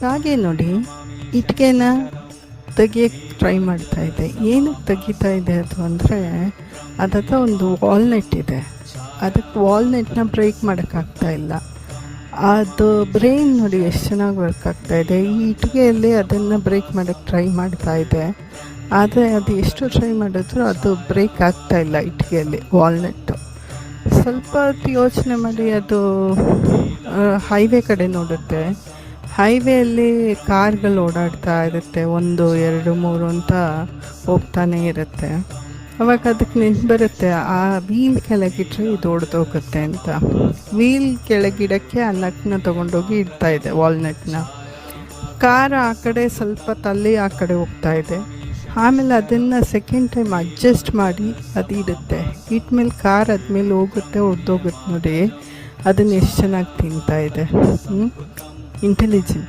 ಹಾಗೆ ನೋಡಿ ಇಟ್ಕೆನ ತೆಗಿಯೋಕ್ಕೆ ಟ್ರೈ ಮಾಡ್ತಾ ಇದೆ. ಏನಕ್ಕೆ ತೆಗಿತಾ ಇದೆ ಅದು ಅಂದರೆ ಅದತ್ರ ಒಂದು ವಾಲ್ನಟ್ ಇದೆ, ಅದಕ್ಕೆ ವಾಲ್ನಟ್ನ ಬ್ರೇಕ್ ಮಾಡೋಕ್ಕಾಗ್ತಾಯಿಲ್ಲ. ಅದು ಬ್ರೈನ್ ನೋಡಿ ಎಷ್ಟು ಚೆನ್ನಾಗಿ ವರ್ಕ್ ಆಗ್ತಾಯಿದೆ. ಈ ಇಟ್ಟಿಗೆಯಲ್ಲಿ ಅದನ್ನು ಬ್ರೇಕ್ ಮಾಡೋಕ್ಕೆ ಟ್ರೈ ಮಾಡ್ತಾ ಇದೆ, ಆದರೆ ಅದು ಎಷ್ಟು ಟ್ರೈ ಮಾಡಿದ್ರು ಅದು ಬ್ರೇಕ್ ಆಗ್ತಾಯಿಲ್ಲ ಇಟ್ಟಿಗೆಯಲ್ಲಿ ವಾಲ್ನಟ್ಟು. ಸ್ವಲ್ಪ ಹೊತ್ತು ಯೋಚನೆ ಮಾಡಿ ಅದು ಹೈವೇ ಕಡೆ ನೋಡುತ್ತೆ. ಹೈವೇಯಲ್ಲಿ ಕಾರ್ಗಳು ಓಡಾಡ್ತಾ ಇರುತ್ತೆ, 1 2 3 ಅಂತ ಹೋಗ್ತಾನೆ ಇರುತ್ತೆ. ಅವಾಗ ಅದಕ್ಕೆ ನೆನ್ಪು ಬರುತ್ತೆ, ಆ ವೀಲ್ ಕೆಳಗಿಟ್ರೆ ಇದು ಒಡೆದೋಗುತ್ತೆ ಅಂತ. ವೀಲ್ ಕೆಳಗಿಡಕ್ಕೆ ಆ ನಟ್ನ ತೊಗೊಂಡೋಗಿ ಇಡ್ತಾ ಇದೆ, ವಾಲ್ನಟ್ನ. ಕಾರ್ ಆ ಕಡೆ ಸ್ವಲ್ಪ ತಳ್ಳಿ ಆ ಕಡೆ ಹೋಗ್ತಾ ಇದೆ. ಆಮೇಲೆ ಅದನ್ನು ಸೆಕೆಂಡ್ ಟೈಮ್ ಅಡ್ಜಸ್ಟ್ ಮಾಡಿ ಅದು ಇಡುತ್ತೆ. ಇಟ್ಮೇಲೆ ಕಾರ್ ಅದ್ಮೇಲೆ ಹೋಗುತ್ತೆ, ಒಡೆದೋಗುತ್ತೆ ನೋಡಿ. ಅದನ್ನು ಎಷ್ಟು ಚೆನ್ನಾಗಿ ತಿಂತಾ ಇದೆ. ಇಂಟೆಲಿಜೆಂಟ್.